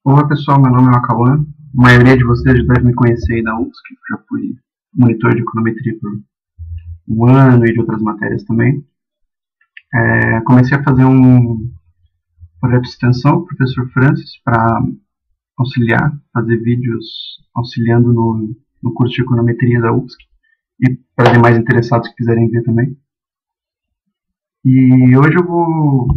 Olá pessoal, meu nome é Akawan. A maioria de vocês já deve me conhecer aí da UFSC, já fui monitor de econometria por um ano e de outras matérias também. Comecei a fazer um projeto de extensão com o professor Francis para auxiliar, fazer vídeos auxiliando no curso de econometria da UFSC e para demais interessados que quiserem ver também. E hoje eu vou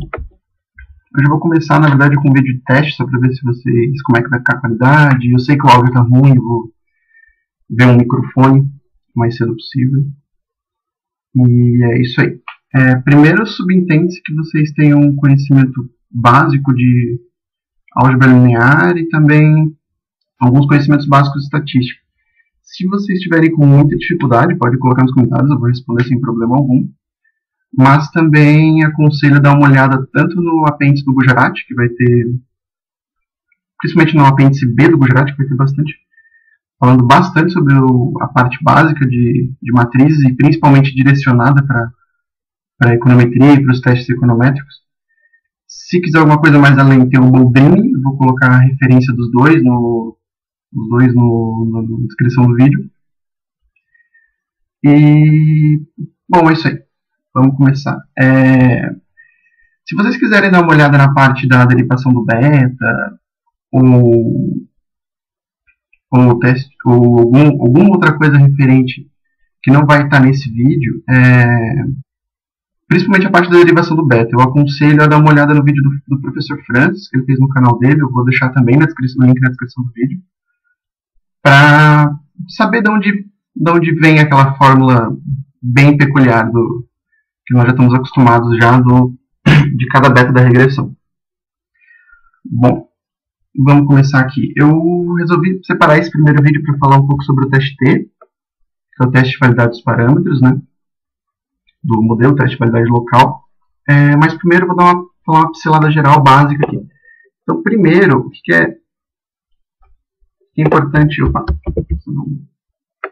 começar, na verdade, com um vídeo de teste, só para ver se vocês, como é que vai ficar a qualidade. Eu sei que o áudio está ruim, eu vou ver um microfone o mais cedo possível. E é isso aí. Primeiro, subentende-se que vocês tenham um conhecimento básico de álgebra linear e também alguns conhecimentos básicos de estatística. Se vocês estiverem com muita dificuldade, pode colocar nos comentários, eu vou responder sem problema algum. Mas também aconselho dar uma olhada tanto no apêndice do Gujarat, que vai ter, principalmente no apêndice B do Gujarat, que vai ter falando bastante sobre a parte básica de matrizes e principalmente direcionada para a econometria e para os testes econométricos. Se quiser alguma coisa mais além, tem o Boldrini, eu vou colocar a referência dos dois na descrição do vídeo. E, bom, é isso aí. Vamos começar. Se vocês quiserem dar uma olhada na parte da derivação do beta, ou alguma outra coisa referente que não vai estar nesse vídeo, principalmente a parte da derivação do beta, eu aconselho a dar uma olhada no vídeo do professor Francis, que ele fez no canal dele, eu vou deixar também o link na descrição do vídeo, para saber de onde vem aquela fórmula bem peculiar que nós já estamos acostumados de cada beta da regressão. Bom, vamos começar aqui. Eu resolvi separar esse primeiro vídeo para falar um pouco sobre o teste T, que é o teste de validade dos parâmetros, né, do modelo, teste de validade local. Mas primeiro eu vou falar uma pincelada geral básica aqui. Então, primeiro, o que é importante... Opa, vamos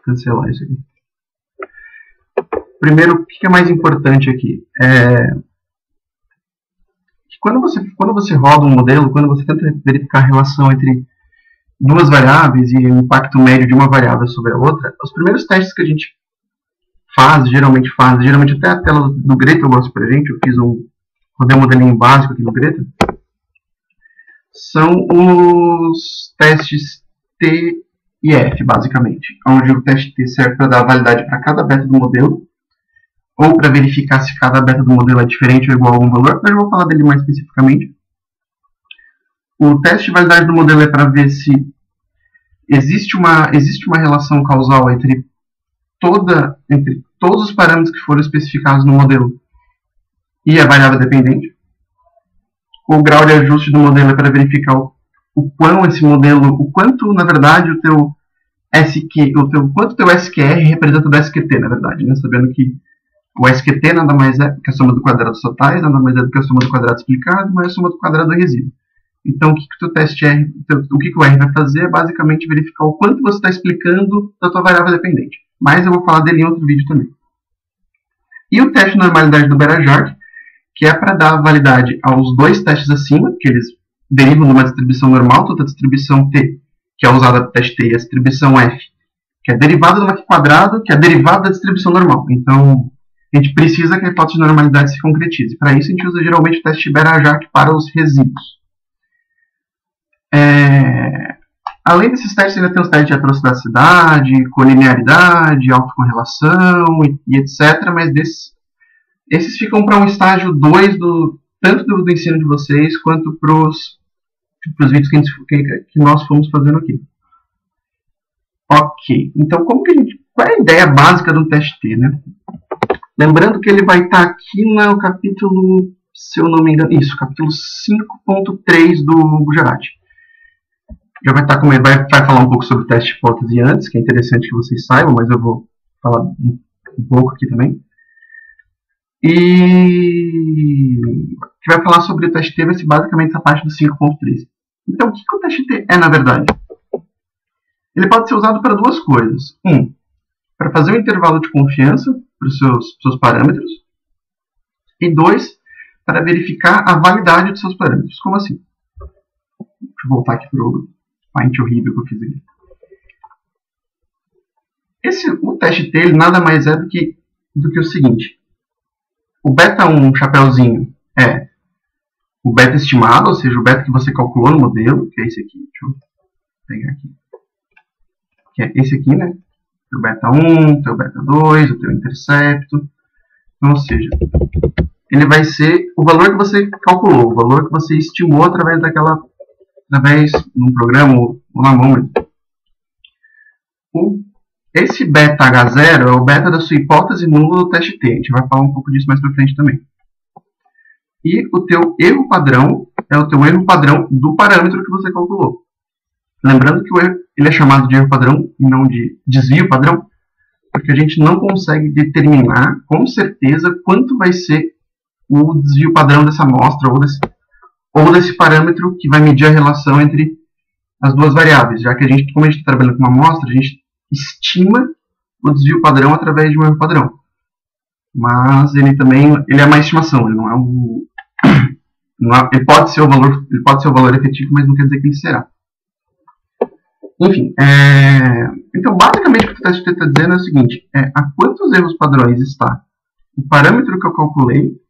cancelar isso aqui. Primeiro, o que é mais importante aqui? Quando você roda um modelo, quando você tenta verificar a relação entre duas variáveis e o impacto médio de uma variável sobre a outra, os primeiros testes que a gente geralmente até a tela do Greta eu gosto pra gente, rodei um modelinho básico aqui no Greta, são os testes T e F, basicamente, onde o teste T serve para dar validade para cada beta do modelo, ou para verificar se cada beta do modelo é diferente ou igual a algum valor, mas eu vou falar dele mais especificamente. O teste de validade do modelo é para ver se existe uma relação causal entre todos os parâmetros que foram especificados no modelo e a variável dependente. O grau de ajuste do modelo é para verificar o quanto, na verdade, o teu SQR representa do SQT, na verdade, né? Sabendo que o SQT nada mais é que a soma do quadrado dos totais, nada mais é do que a soma do quadrado explicado, mais a soma do quadrado do resíduo. Então, o que o teste R, o R vai fazer é basicamente verificar o quanto você está explicando da tua variável dependente. Mas eu vou falar dele em outro vídeo também. E o teste de normalidade do Bera-Jark, que é para dar validade aos dois testes acima, que eles derivam de uma distribuição normal, tanto a distribuição T, que é usada para o teste T, e a distribuição F, que é derivada do Mach quadrado, que é derivada da distribuição normal. Então, a gente precisa que a hipótese de normalidade se concretize. Para isso, a gente usa geralmente o teste de Bera-Jark para os resíduos. Além desses testes, ainda tem os testes de heterocedacidade, colinearidade, autocorrelação e etc. Mas esses ficam para um estágio 2 tanto do ensino de vocês quanto para os vídeos que nós fomos fazendo aqui. Ok, então qual é a ideia básica do teste T, né? Lembrando que ele vai estar aqui no capítulo, se eu não me engano, capítulo 5.3 do Gujarat. Já vai estar vai falar um pouco sobre o teste de hipótese antes, que é interessante que vocês saibam, mas eu vou falar um pouco aqui também. E que vai falar sobre o teste T, vai ser basicamente essa parte do 5.3. Então, o que o teste T é, na verdade? Ele pode ser usado para duas coisas. Para fazer um intervalo de confiança para os seus parâmetros. E 2, para verificar a validade dos seus parâmetros. Como assim? eu voltar aqui para o paint horrível que eu fiz aqui. O teste T ele nada mais é do que o seguinte. O beta 1 chapéuzinho é o beta estimado, ou seja, o beta que você calculou no modelo, que é esse aqui. Deixa eu pegar aqui. Que é esse aqui, né? O beta 1, o beta 2, o teu intercepto. Então, ou seja, ele vai ser o valor que você calculou, o valor que você estimou através de um programa ou na mão mesmo. Esse beta H0 é o beta da sua hipótese nula do teste T. A gente vai falar um pouco disso mais pra frente também. E o teu erro padrão é o teu erro padrão do parâmetro que você calculou. Lembrando que o erro ele é chamado de erro padrão e não de desvio padrão, porque a gente não consegue determinar com certeza quanto vai ser o desvio padrão dessa amostra ou desse parâmetro que vai medir a relação entre as duas variáveis, já que como a gente está trabalhando com uma amostra, a gente estima o desvio padrão através de um erro padrão. Mas ele é uma estimação, ele não é ele pode ser o valor efetivo, mas não quer dizer que ele será. Enfim, então basicamente o que o teste T está dizendo é o seguinte, a quantos erros padrões está o parâmetro que eu calculei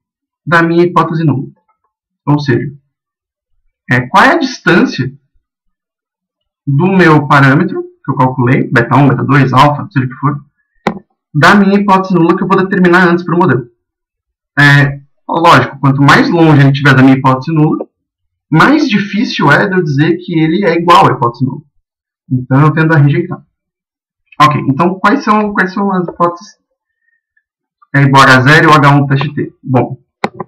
da minha hipótese nula. Ou seja, qual é a distância do meu parâmetro que eu calculei, beta 1, beta 2, alfa, seja o que for, da minha hipótese nula que eu vou determinar antes para o modelo. Lógico, quanto mais longe ele estiver da minha hipótese nula, mais difícil é de eu dizer que ele é igual à hipótese nula. Então eu tendo a rejeitar. Ok, então quais são as hipóteses igual a H0 e o H1 do teste T? Bom,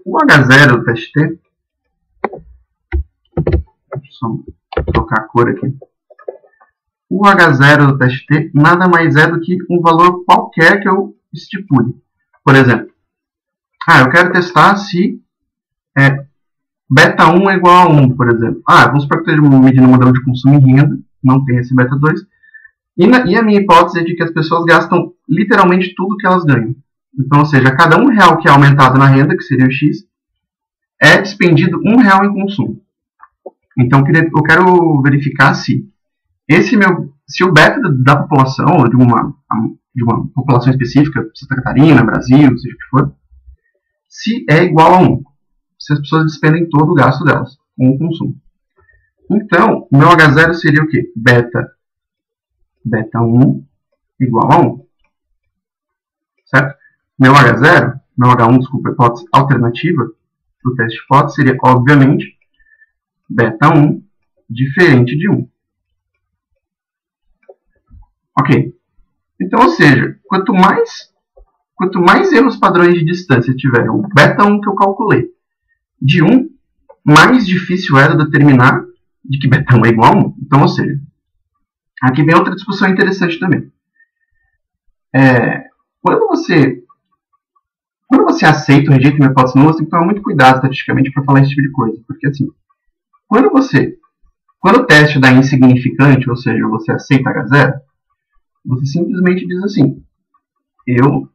o H0 do teste T, deixa eu só trocar a cor aqui. O H0 do teste T nada mais é do que um valor qualquer que eu estipule. Por exemplo, eu quero testar se beta 1 é igual a 1, por exemplo. Vamos supor que eu esteja medindo um modelo de consumo e renda, não tem esse beta 2. E a minha hipótese é de que as pessoas gastam literalmente tudo que elas ganham. Então, ou seja, cada R$1 que é aumentado na renda, que seria o X, é despendido R$1 em consumo. Então, eu quero verificar se o beta da população, ou de uma população específica, Santa Catarina, Brasil, seja o que for, se é igual a 1. Se as pessoas despendem todo o gasto delas com o consumo. Então, meu H0 seria o quê? Beta 1 igual a 1. Certo? Meu H1, desculpa, hipótese alternativa do teste de hipótese seria, obviamente, beta 1 diferente de 1. Ok. Então, ou seja, quanto mais erros padrões de distância tiver o beta 1 que eu calculei de 1, mais difícil era determinar de que beta 1 é igual a 1. Então, ou seja, aqui vem outra discussão interessante também. Quando você aceita ou rejeita uma hipótese nula, você tem que tomar muito cuidado estatisticamente para falar esse tipo de coisa. Porque, assim, quando o teste dá insignificante, ou seja, você aceita H0, você simplesmente diz assim, eu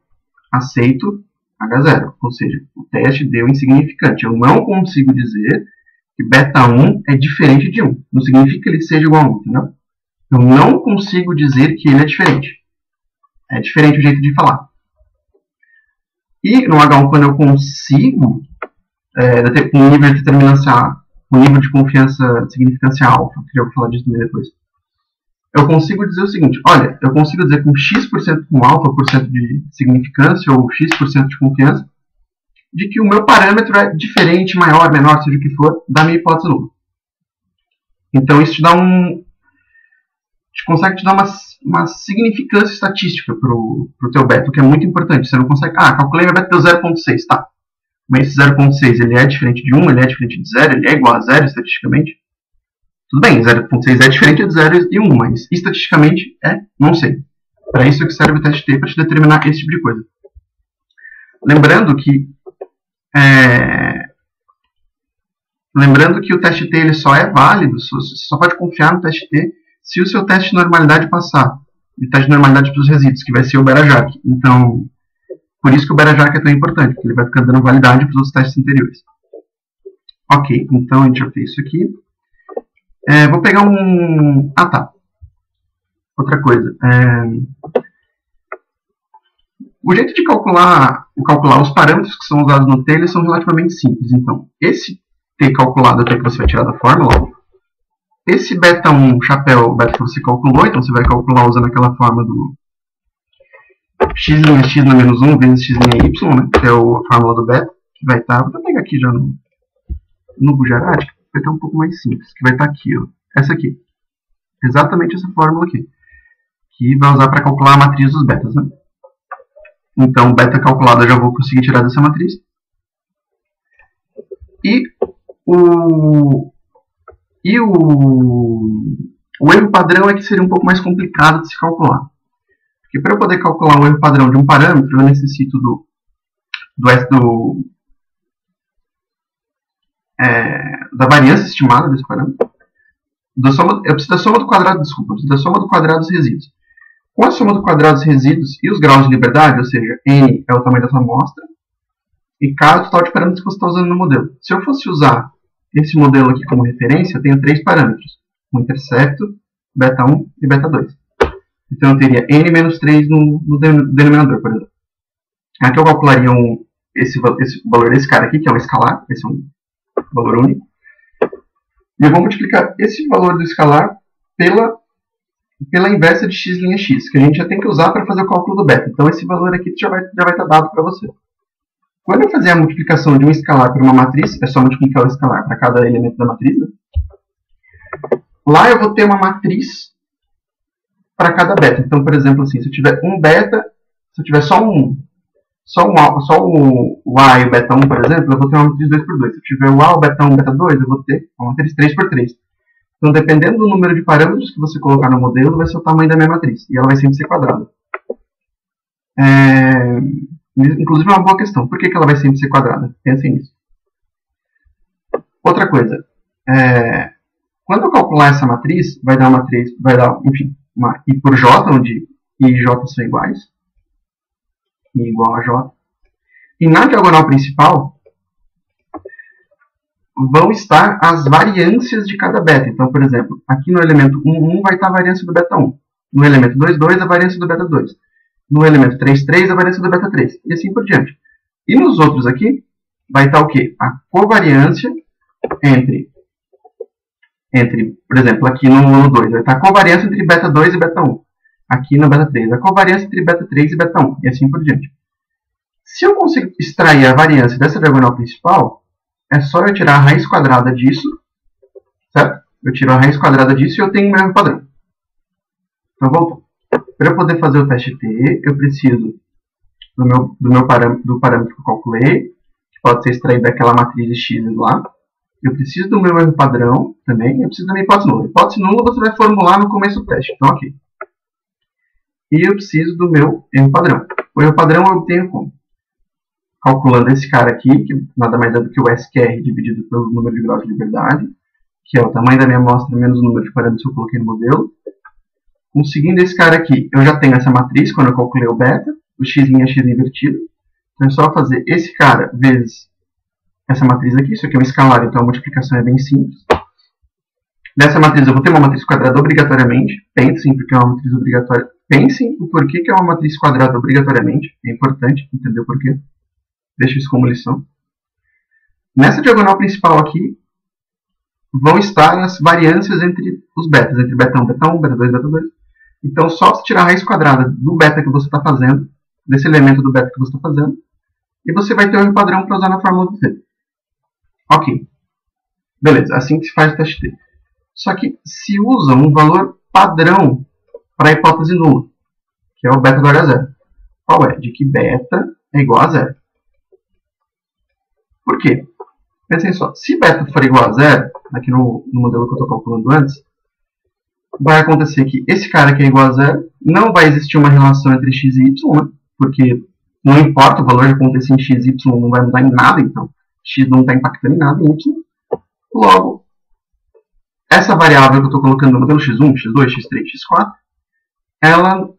aceito H0, ou seja, o teste deu insignificante. Eu não consigo dizer que beta 1 é diferente de 1. Não significa que ele seja igual a 1, entendeu? Eu não consigo dizer que ele é diferente. É diferente o jeito de falar. E no H1, quando eu consigo um nível de determinância, um nível de confiança de significância alfa, que eu vou falar disso também depois, eu consigo dizer o seguinte, olha, eu consigo dizer com X% com alfa por cento de significância ou X% de confiança, de que o meu parâmetro é diferente, maior, menor, seja o que for, da minha hipótese nula. Então isso consegue te dar uma significância estatística para o teu beta, o que é muito importante. Você não consegue, calculei meu beta deu 0.6, tá. Mas esse 0.6 ele é diferente de 1, ele é diferente de 0, ele é igual a 0 estatisticamente. Tudo bem, 0.6 é diferente de 0 e 1, mas estatisticamente não sei. Para isso é que serve o teste T, para te determinar esse tipo de coisa. Lembrando que o teste T ele só é válido, você só pode confiar no teste T se o seu teste de normalidade passar. O teste de normalidade para os resíduos, que vai ser o Berajark. Então, por isso que o Berajark é tão importante, porque ele vai ficar dando validade para os outros testes anteriores. Ok, então a gente já fez isso aqui. Vou pegar um... Ah, tá. Outra coisa. O jeito de calcular os parâmetros que são usados no T, eles são relativamente simples. Então, esse T calculado até que você vai tirar da fórmula, esse beta 1 chapéu, o beta que você calculou, então você vai calcular usando aquela forma do x' na menos 1 vezes x' y, né, que é a fórmula do beta, que vai estar... Vou pegar aqui já no Gujarati, que vai estar um pouco mais simples, que vai estar aqui, ó, essa aqui. Exatamente essa fórmula aqui, que vai usar para calcular a matriz dos betas, né. Então, beta calculado eu já vou conseguir tirar dessa matriz. E o erro padrão é que seria um pouco mais complicado de se calcular. Porque para eu poder calcular o erro padrão de um parâmetro, eu necessito da variância estimada desse parâmetro. Eu preciso da soma do quadrado, desculpa, eu preciso da soma do quadrado dos resíduos. Com a soma do quadrado dos resíduos e os graus de liberdade, ou seja, n é o tamanho dessa amostra, e k é o total de parâmetros que você está usando no modelo. Se eu fosse usar esse modelo aqui como referência, eu tenho 3 parâmetros. O intercepto, beta 1 e beta 2. Então eu teria n menos 3 no denominador, por exemplo. Aqui eu calcularia esse valor desse cara aqui, que é um escalar, esse é um valor único. E eu vou multiplicar esse valor do escalar pela inversa de x', que a gente já tem que usar para fazer o cálculo do beta. Então esse valor aqui já vai estar dado para você. Quando eu fazer a multiplicação de um escalar por uma matriz, é só multiplicar o escalar para cada elemento da matriz, né? Lá eu vou ter uma matriz para cada beta. Então, por exemplo, assim, se eu tiver um beta, se eu tiver só o A e o beta 1, por exemplo, eu vou ter uma matriz 2x2. Se eu tiver o A, o beta 1 e o beta 2, eu vou ter uma matriz 3x3. Então, dependendo do número de parâmetros que você colocar no modelo, vai ser o tamanho da minha matriz. E ela vai sempre ser quadrada. Inclusive, é uma boa questão. Por que ela vai sempre ser quadrada? Pensem nisso. Outra coisa. Quando eu calcular essa matriz, vai dar, enfim, uma I por J, onde I e J são iguais. I igual a J. E na diagonal principal, vão estar as variâncias de cada beta. Então, por exemplo, aqui no elemento 1, 1 vai estar a variância do beta 1. No elemento 2, 2, a variância do beta 2. No elemento 3, 3, a variância do beta 3. E assim por diante. E nos outros aqui, vai estar o quê? A covariância entre por exemplo, aqui no 2, vai estar a covariância entre beta 2 e beta 1. Aqui no beta 3, a covariância entre beta 3 e beta 1. E assim por diante. Se eu consigo extrair a variância dessa diagonal principal, é só eu tirar a raiz quadrada disso, certo? Eu tiro a raiz quadrada disso e eu tenho o mesmo padrão. Então, voltando. Para eu poder fazer o teste T, eu preciso do parâmetro que eu calculei, que pode ser extraído daquela matriz de x lá. Eu preciso do meu erro padrão também, eu preciso da minha hipótese nula. Hipótese nula você vai formular no começo do teste, então ok. E eu preciso do meu erro padrão. O erro padrão eu obtenho como? Calculando esse cara aqui, que nada mais é do que o SQR dividido pelo número de graus de liberdade, que é o tamanho da minha amostra menos o número de parâmetros que eu coloquei no modelo. Conseguindo esse cara aqui, eu já tenho essa matriz quando eu calculei o beta, o x' invertido. Então é só fazer esse cara vezes essa matriz aqui. Isso aqui é um escalar, então a multiplicação é bem simples. Dessa matriz eu vou ter uma matriz quadrada obrigatoriamente. Pensem porque é uma matriz obrigatória. Pensem o porquê que é uma matriz quadrada obrigatoriamente. É importante entender o porquê. Deixa isso como lição. Nessa diagonal principal aqui, vão estar as variâncias entre os betas, entre beta 1, beta 1, beta 2, beta 2. Então, só se tirar a raiz quadrada do beta que você está fazendo, desse elemento do beta que você está fazendo, e você vai ter um padrão para usar na fórmula do T. Ok. Beleza, assim que se faz o teste T. Só que se usa um valor padrão para a hipótese nula, que é o beta igual a zero. Qual é? De que beta é igual a zero. Por quê? Pensem só, se beta for igual a zero, aqui no modelo que eu estou calculando antes, vai acontecer que esse cara que é igual a zero, não vai existir uma relação entre x e y, né? Porque não importa o valor que aconteça em x e y, não vai mudar em nada, então x não está impactando em nada em y. Logo, essa variável que eu estou colocando no modelo x1, x2, x3, x4, ela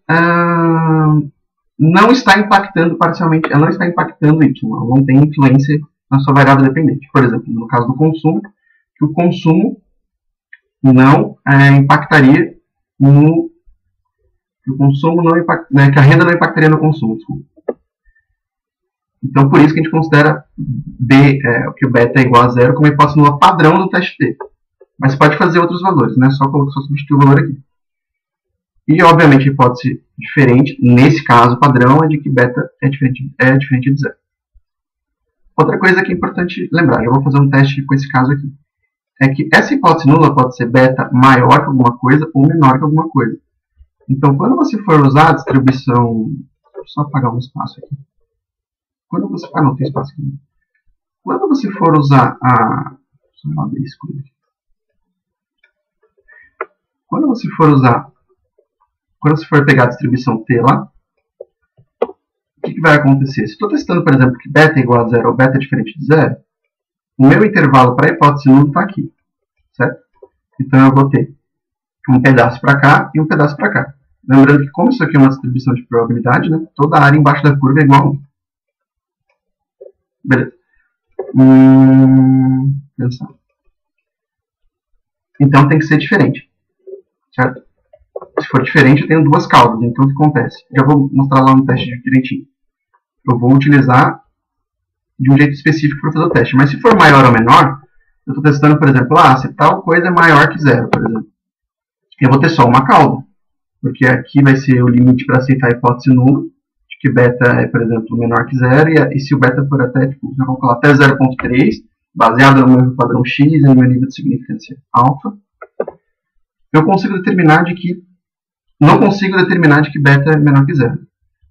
não está impactando parcialmente, ela não está impactando y, ela não tem influência na sua variável dependente. Por exemplo, no caso do consumo, que o consumo não impactaria no consumo, que a renda não impactaria no consumo. Desculpa. Então, por isso que a gente considera que o beta é igual a zero como hipótese nula padrão do teste T. Mas pode fazer outros valores, né? Só substituir o valor aqui. E, obviamente, a hipótese diferente, nesse caso padrão, é de que beta é diferente de zero. Outra coisa que é importante lembrar, eu vou fazer um teste com esse caso aqui, é que essa hipótese nula pode ser beta maior que alguma coisa ou menor que alguma coisa. Então, quando você for usar a distribuição... Deixa eu só apagar um espaço aqui. Quando você... não tem espaço aqui. Quando você for usar a... Deixa eu abrir isso aqui. Quando você for pegar a distribuição T lá, o que vai acontecer? Se eu estou testando, por exemplo, que beta é igual a zero ou beta é diferente de zero, o meu intervalo para a hipótese nula está aqui, certo? Então eu vou ter um pedaço para cá e um pedaço para cá. Lembrando que, como isso aqui é uma distribuição de probabilidade, né, toda a área embaixo da curva é igual a 1. Beleza. Pensar. Então tem que ser diferente, certo? Se for diferente, eu tenho duas caudas. Então o que acontece? Já vou mostrar lá no teste direitinho. Eu vou utilizar de um jeito específico para fazer o teste. Mas se for maior ou menor, eu estou testando, por exemplo, se tal coisa é maior que zero, por exemplo. Eu vou ter só uma cauda. Porque aqui vai ser o limite para aceitar a hipótese nula, de que beta é, por exemplo, menor que zero. E se o beta for até, tipo, eu vou colocar até 0.3, baseado no meu padrão X e no meu nível de significância alfa, eu consigo determinar não consigo determinar de que beta é menor que zero.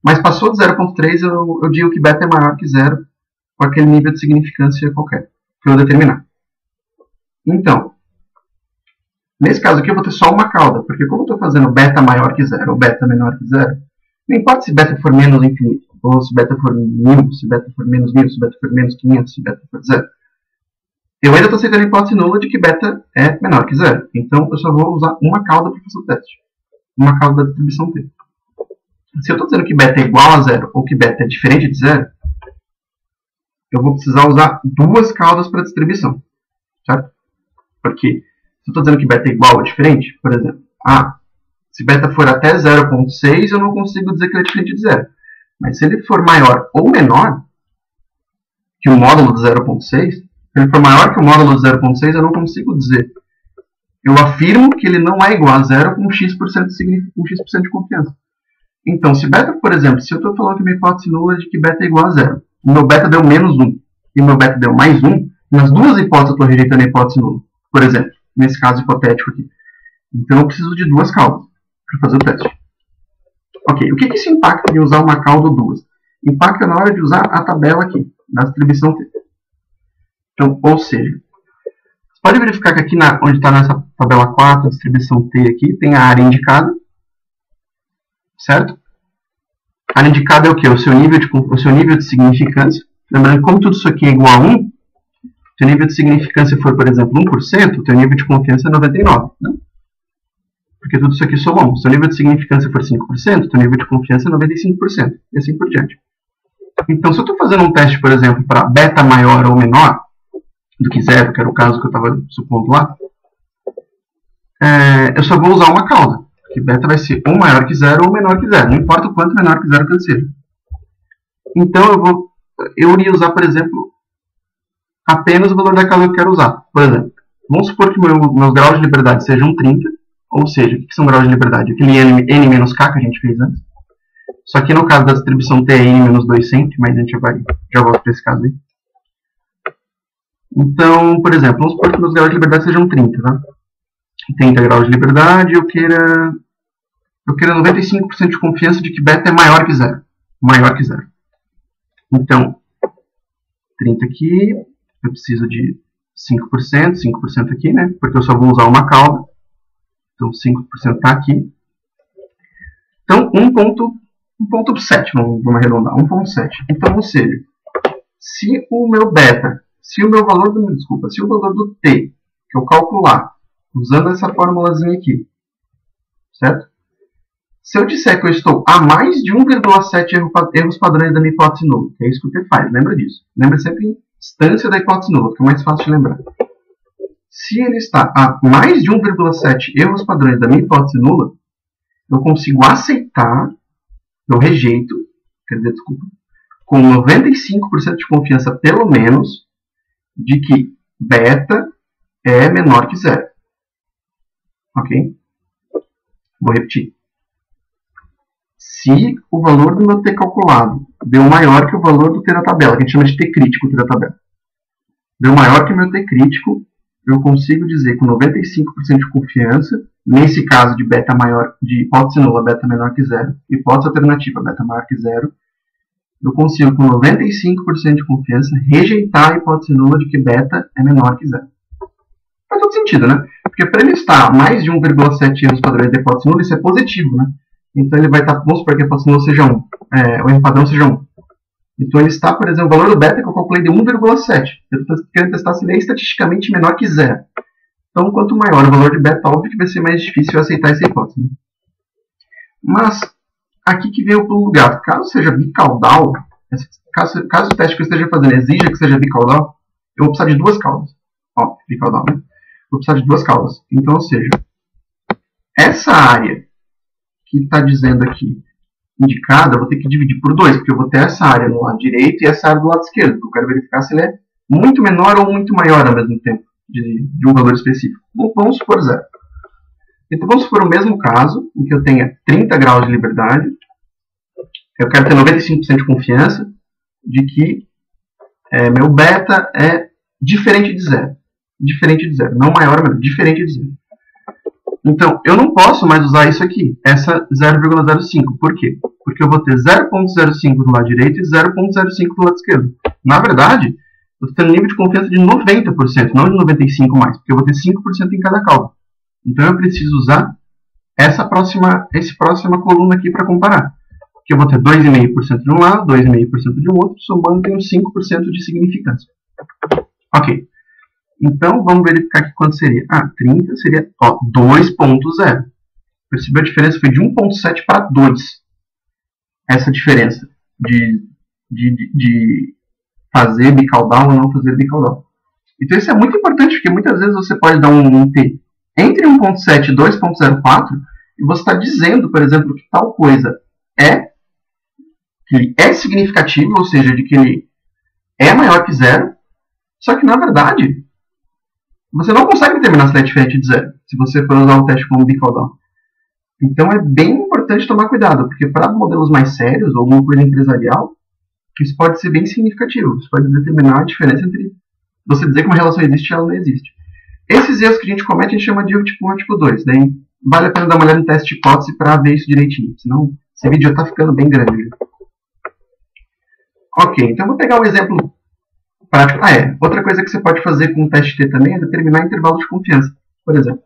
Mas passou de 0.3, eu digo que beta é maior que zero com aquele nível de significância qualquer que eu determinar. Então, nesse caso aqui eu vou ter só uma cauda, porque como eu estou fazendo beta maior que zero ou beta menor que zero, não importa se beta for menos infinito, ou se beta for 1000, se beta for menos 1000, se beta for menos 500, se beta for zero. Eu ainda estou aceitando a hipótese nula de que beta é menor que zero. Então eu só vou usar uma cauda para fazer o teste. Uma cauda da distribuição T. Se eu estou dizendo que beta é igual a zero ou que beta é diferente de zero, eu vou precisar usar duas caudas para a distribuição. Certo? Porque se eu estou dizendo que beta é igual ou diferente, por exemplo, se beta for até 0.6, eu não consigo dizer que ele é diferente de zero. Mas se ele for maior ou menor que o módulo de 0.6, se ele for maior que o módulo de 0.6, eu não consigo dizer. Eu afirmo que ele não é igual a zero com X% de confiança. Então, se beta, por exemplo, se eu estou falando que minha hipótese nula é de que beta é igual a zero, o meu beta deu menos 1 e o meu beta deu mais 1, nas duas hipóteses eu estou rejeitando a hipótese nula. Por exemplo, nesse caso hipotético aqui. Então, eu preciso de duas caudas para fazer o teste. Ok, o que isso impacta em usar uma cauda ou duas? Impacta na hora de usar a tabela aqui, da distribuição T. Então, ou seja, você pode verificar que aqui onde está nessa tabela 4, a distribuição T aqui, tem a área indicada. Certo? A área indicada é o quê? O seu nível de significância. Lembrando que como tudo isso aqui é igual a 1, se o nível de significância for, por exemplo, 1%, o seu nível de confiança é 99%. Né? Porque tudo isso aqui soma 1. Se o nível de significância for 5%, o seu nível de confiança é 95%. E assim por diante. Então, se eu estou fazendo um teste, por exemplo, para beta maior ou menor do que zero, que era o caso que eu estava supondo lá, eu só vou usar uma cauda. Que beta vai ser ou maior que zero ou menor que zero. Não importa o quanto menor que zero que ele seja. Então eu iria usar, por exemplo, apenas o valor da cauda que eu quero usar. Por exemplo, vamos supor que meus graus de liberdade sejam 30. Ou seja, o que são graus de liberdade? Aquele n menos k que a gente fez antes. Só que no caso da distribuição T é n menos 2 sempre, mas a gente já volta para esse caso aí. Então, por exemplo, vamos supor que meus graus de liberdade sejam 30. Tá? 30 graus de liberdade, eu queira 95% de confiança de que beta é maior que zero. Maior que zero. Então, 30 aqui, eu preciso de 5% aqui, né? Porque eu só vou usar uma cauda. Então, 5% está aqui. Então, 1.7, vamos arredondar, 1.7. Então, ou seja, se o meu valor do T, que eu calcular, usando essa formulazinha aqui, certo? Se eu disser que eu estou a mais de 1,7 erros padrões da minha hipótese nula, que é isso que o T faz, lembra disso. Lembra sempre em instância da hipótese nula, que é mais fácil de lembrar. Se ele está a mais de 1,7 erros padrões da minha hipótese nula, eu consigo aceitar, eu rejeito, quer dizer, desculpa, com 95% de confiança, pelo menos, de que beta é menor que zero. Ok? Vou repetir. Se o valor do meu t calculado deu maior que o valor do t da tabela, que a gente chama de t crítico, t da tabela, deu maior que o meu t crítico, eu consigo dizer com 95% de confiança, nesse caso de beta maior, de hipótese nula, beta menor que zero, hipótese alternativa, beta maior que zero, eu consigo com 95% de confiança rejeitar a hipótese nula de que beta é menor que zero. Faz todo sentido, né? Porque para ele estar a mais de 1,7 erros padrões da hipótese nula, isso é positivo, né? Então ele vai estar, vamos supor que a hipótese nula seja 1, o erro padrão seja 1. Então ele está, por exemplo, o valor do beta que eu calculei de 1,7. Eu estou querendo testar se ele é estatisticamente menor que zero. Então, quanto maior o valor de beta, óbvio que vai ser mais difícil aceitar essa hipótese. Né? Mas, aqui que vem o pulo do gato. Caso seja bicaudal, caso o teste que eu esteja fazendo exija que seja bicaudal, eu vou precisar de duas caudas. Ó, bicaudal, né? Vou precisar de duas caudas. Então, ou seja, essa área que está dizendo aqui indicada, eu vou ter que dividir por 2, porque eu vou ter essa área no lado direito e essa área do lado esquerdo, porque eu quero verificar se ele é muito menor ou muito maior ao mesmo tempo, de um valor específico. Vamos supor 0. Então vamos supor o mesmo caso, em que eu tenha 30 graus de liberdade, eu quero ter 95% de confiança de que meu beta é diferente de 0. Diferente de 0, não maior, mas diferente de 0. Então, eu não posso mais usar isso aqui, essa 0,05. Por quê? Porque eu vou ter 0,05 do lado direito e 0,05 do lado esquerdo. Na verdade, eu estou tendo nível de confiança de 90%, não de 95% mais, porque eu vou ter 5% em cada cálculo. Então, eu preciso usar essa próxima coluna aqui para comparar. Porque eu vou ter 2,5% de um lado, 2,5% de um outro, somando tenho 5% de significância. Ok. Então, vamos verificar aqui quanto seria. 30 seria 2,0. Percebeu a diferença? Foi de 1,7 para 2. Essa diferença de fazer bicaudal ou não fazer bicaudal. Então, isso é muito importante, porque muitas vezes você pode dar um T entre 1,7 e 2,04 e você está dizendo, por exemplo, que tal coisa que ele é significativo, ou seja, de que ele é maior que 0, só que, na verdade, você não consegue determinar se ele é diferente de 0, se você for usar o teste como bicaudal. Então é bem importante tomar cuidado, porque para modelos mais sérios, ou alguma coisa empresarial, isso pode ser bem significativo. Isso pode determinar a diferença entre você dizer que uma relação existe e ela não existe. Esses erros que a gente comete, a gente chama de erro tipo 1 ou tipo 2. Daí vale a pena dar uma olhada no teste de hipótese para ver isso direitinho, senão esse vídeo já está ficando bem grande. Ok, então eu vou pegar um exemplo prático. Outra coisa que você pode fazer com o teste T também é determinar intervalo de confiança. Por exemplo,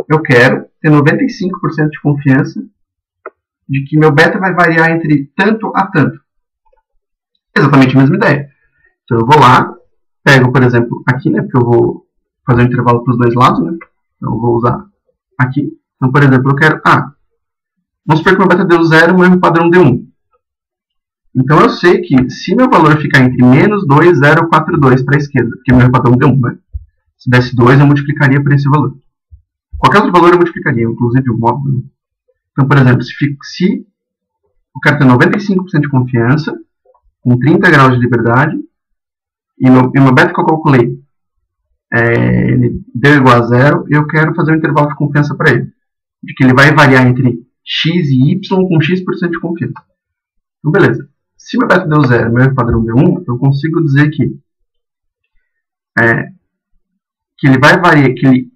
eu quero ter 95% de confiança de que meu beta vai variar entre tanto a tanto. Exatamente a mesma ideia. Então eu vou lá, pego, por exemplo, aqui, né, porque eu vou fazer um intervalo para os dois lados, né? Então eu vou usar aqui. Então, por exemplo, eu quero... vamos supor que meu beta deu 0 e o meu padrão deu 1. Então eu sei que se meu valor ficar entre menos 2,042 para a esquerda, porque meu padrão deu 1, né? Se desse 2, eu multiplicaria por esse valor. Qualquer outro valor eu multiplicaria, inclusive o módulo. Né? Então, por exemplo, se eu quero ter 95% de confiança, com 30 graus de liberdade, e meu beta que eu calculei ele deu igual a 0, eu quero fazer um intervalo de confiança para ele. De que ele vai variar entre x e y com x% de confiança. Então, beleza. Se meu beta deu 0 e meu padrão deu 1, eu consigo dizer que ele vai variar, que ele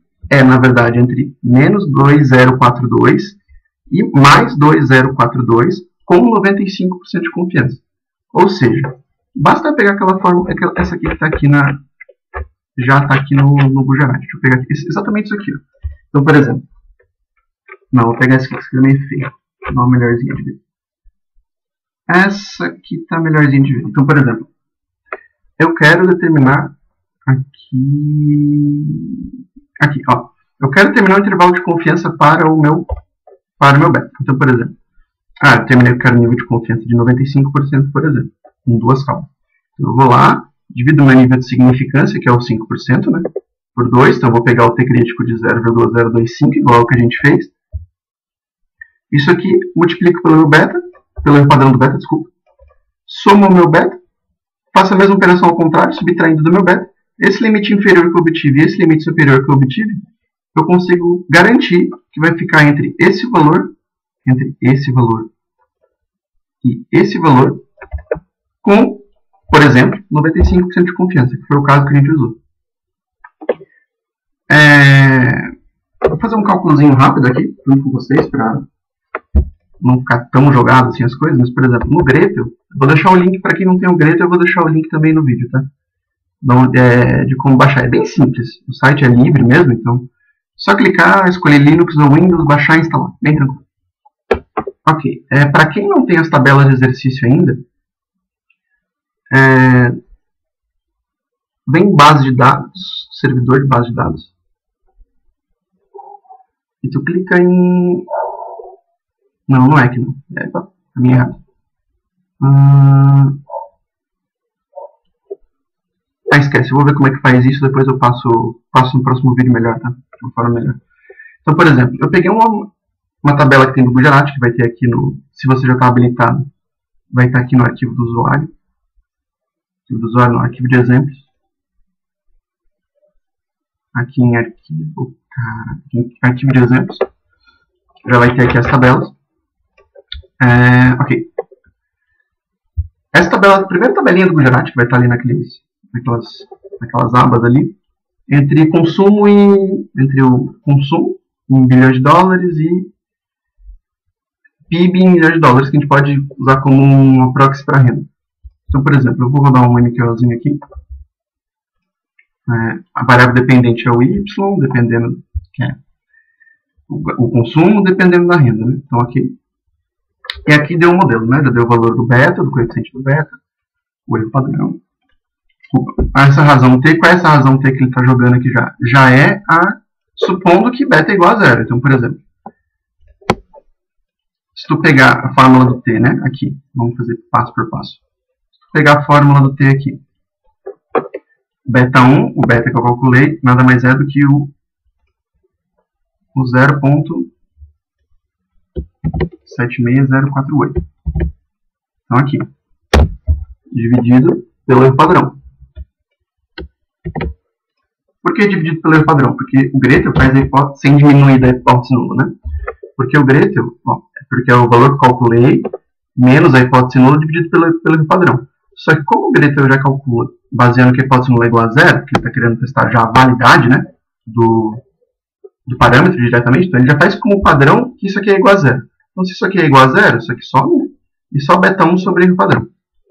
na verdade, entre menos 2,042 e mais 2,042 com 95% de confiança. Ou seja, basta pegar aquela fórmula, essa aqui que está aqui já está aqui no Gujarat. Deixa eu pegar aqui, exatamente isso aqui. Ó. Então, por exemplo, vou pegar essa aqui, que é meio feio. Vou dar uma melhorzinha de ver. Essa aqui está melhorzinha de ver. Então, por exemplo, eu quero determinar aqui, ó. Eu quero determinar um intervalo de confiança para o meu beta. Então, por exemplo, eu terminei que eu quero um nível de confiança de 95%, por exemplo, com duas caudas. Então, eu vou lá, divido o meu nível de significância, que é o 5%, né? por 2, então eu vou pegar o t crítico de 0,025, igual ao que a gente fez. Isso aqui multiplico pelo meu beta, pelo erro padrão do beta, desculpa. Somo o meu beta, faço a mesma operação ao contrário, subtraindo do meu beta. Esse limite inferior que eu obtive e esse limite superior que eu obtive, eu consigo garantir que vai ficar entre esse valor e esse valor, com, por exemplo, 95% de confiança, que foi o caso que a gente usou. Vou fazer um cálculozinho rápido aqui, junto com vocês, para não ficar tão jogado assim as coisas, mas, por exemplo, no Gretel, eu vou deixar o link, para quem não tem o Gretel, eu vou deixar o link também no vídeo, tá? Então, de como baixar. É bem simples, o site é livre mesmo, então, só clicar, escolher Linux ou Windows, baixar e instalar, bem tranquilo. Ok, para quem não tem as tabelas de exercício ainda, vem base de dados, servidor de base de dados, e tu clica em... Não é aqui não, pra mim é errado. Esquece, eu vou ver como é que faz isso, depois eu passo no próximo vídeo melhor, tá? De uma forma melhor. Então, por exemplo, eu peguei uma tabela que tem no Gujarati, que vai ter aqui no... Se você já está habilitado, vai estar aqui no arquivo do usuário. No arquivo de exemplos. Aqui em arquivo de exemplos. Já vai ter aqui as tabelas. Ok. Essa tabela, a primeira tabelinha do Gujarati, que vai estar ali naquelas abas ali, entre o consumo em bilhões de dólares e PIB em milhões de dólares, que a gente pode usar como uma proxy para renda. Então, por exemplo, eu vou rodar um MQLzinho aqui. A variável dependente é o Y, dependendo que é o consumo, dependendo da renda, né? Então, aqui. E aqui deu um modelo, né? Já deu o valor do beta, do coeficiente do beta, o erro padrão. Essa razão T, qual é essa razão T que ele está jogando aqui já? Já é supondo que beta é igual a zero. Então, por exemplo, se tu pegar a fórmula do T, né? Aqui, vamos fazer passo por passo. Se tu pegar a fórmula do T aqui, beta 1, o beta que eu calculei, nada mais é do que o 0.76048. Então, aqui, dividido pelo erro padrão. Por que dividido pelo erro padrão? Porque o Gretel faz a hipótese sem diminuir da hipótese nula, né? Porque o Gretel, porque é o valor que eu calculei menos a hipótese nula dividido pelo erro padrão. Só que como o Gretel já calcula baseando que a hipótese nula é igual a zero, que ele está querendo testar já a validade, né, do parâmetro diretamente, então ele já faz como padrão que isso aqui é igual a zero. Então se isso aqui é igual a zero, isso aqui some, né? E só beta 1 sobre erro padrão.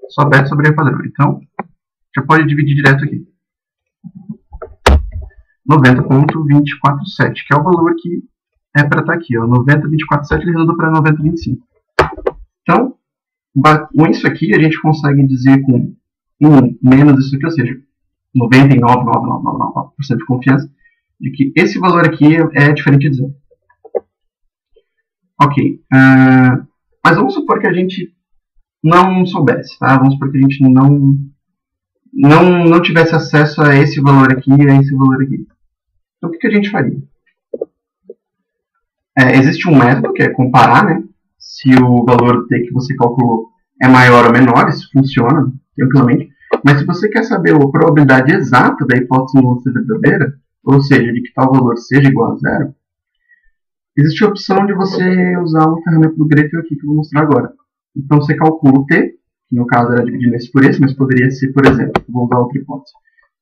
Só beta sobre erro padrão. Então, já pode dividir direto aqui. 90.247, que é o valor que é para estar aqui. 90.247 ele redondou para 90.25. Então, com isso aqui, a gente consegue dizer com 1 menos isso aqui, ou seja, 99,999% de confiança, de que esse valor aqui é diferente de zero. Ok. Mas vamos supor que a gente não soubesse, tá? Vamos supor que a gente não tivesse acesso a esse valor aqui e a esse valor aqui. Então, o que a gente faria? Existe um método que é comparar, né? Se o valor T que você calculou é maior ou menor, isso funciona tranquilamente. Mas se você quer saber a probabilidade exata da hipótese nula ser verdadeira, ou seja, de que tal valor seja igual a zero, existe a opção de você usar uma ferramenta do Gretel aqui que eu vou mostrar agora. Então você calcula o T, que no caso era dividido esse por esse, mas poderia ser, por exemplo, vou usar outra hipótese.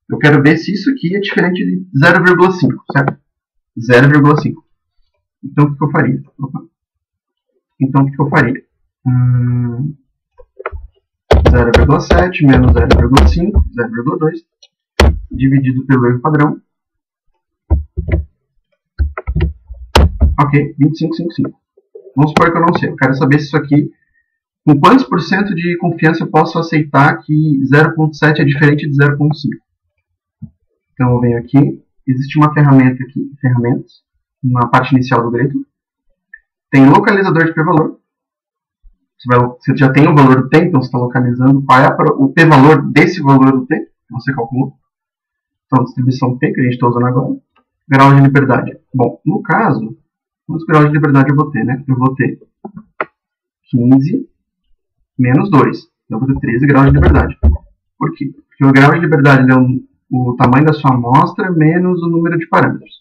Eu quero ver se isso aqui é diferente de 0,5, certo? 0,5. Então o que eu faria? Então o que eu faria? 0,7 menos 0,5, 0,2, dividido pelo erro padrão. Ok, 25,55. Vamos supor que eu não sei. Eu quero saber se isso aqui, com quantos por cento de confiança eu posso aceitar que 0,7 é diferente de 0,5. Então eu venho aqui, existe uma ferramenta aqui, ferramentas, na parte inicial do Gretel. Tem localizador de p-valor. Você já tem o valor do T, então você está localizando qual é o p-valor desse valor do T, que você calculou. Então, distribuição P, que a gente está usando agora. Grau de liberdade. Bom, no caso, quantos graus de liberdade eu vou ter, né? Eu vou ter 15 menos 2. Então, eu vou ter 13 graus de liberdade. Por quê? Porque o grau de liberdade é o tamanho da sua amostra menos o número de parâmetros.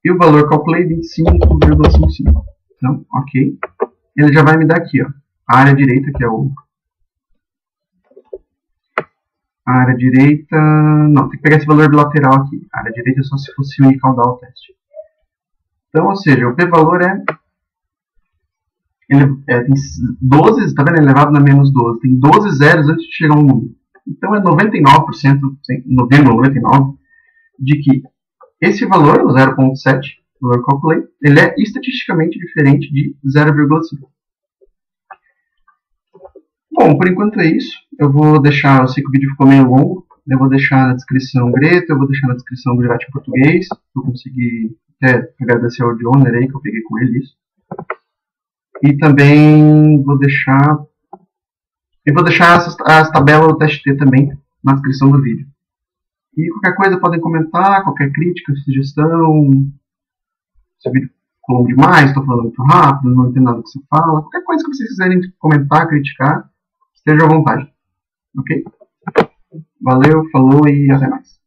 E o valor calculei 25,55. Então, ok. Ele já vai me dar aqui, ó, a área direita, que é o... A área direita... Não, tem que pegar esse valor bilateral aqui. A área direita é só se fosse unicaudal o teste. Então, ou seja, o p-valor tem 12, está vendo? Elevado na menos 12. Tem 12 zeros antes de chegar a um número. Então é 99%, 99%, de que esse valor, o 0,7, o valor que eu calculei, ele é estatisticamente diferente de 0,5. Bom, por enquanto é isso. Eu vou deixar, eu sei que o vídeo ficou meio longo, eu vou deixar na descrição o Greta, eu vou deixar na descrição o Gravity em português, eu consegui até agradecer ao Joner aí, que eu peguei com ele isso. E também vou deixar as tabelas do teste T também na descrição do vídeo. E qualquer coisa podem comentar, qualquer crítica, sugestão. Se o vídeo ficou longo demais, estou falando muito rápido, não entendo nada do que você fala. Qualquer coisa que vocês quiserem comentar, criticar, esteja à vontade. Ok? Valeu, falou e até mais.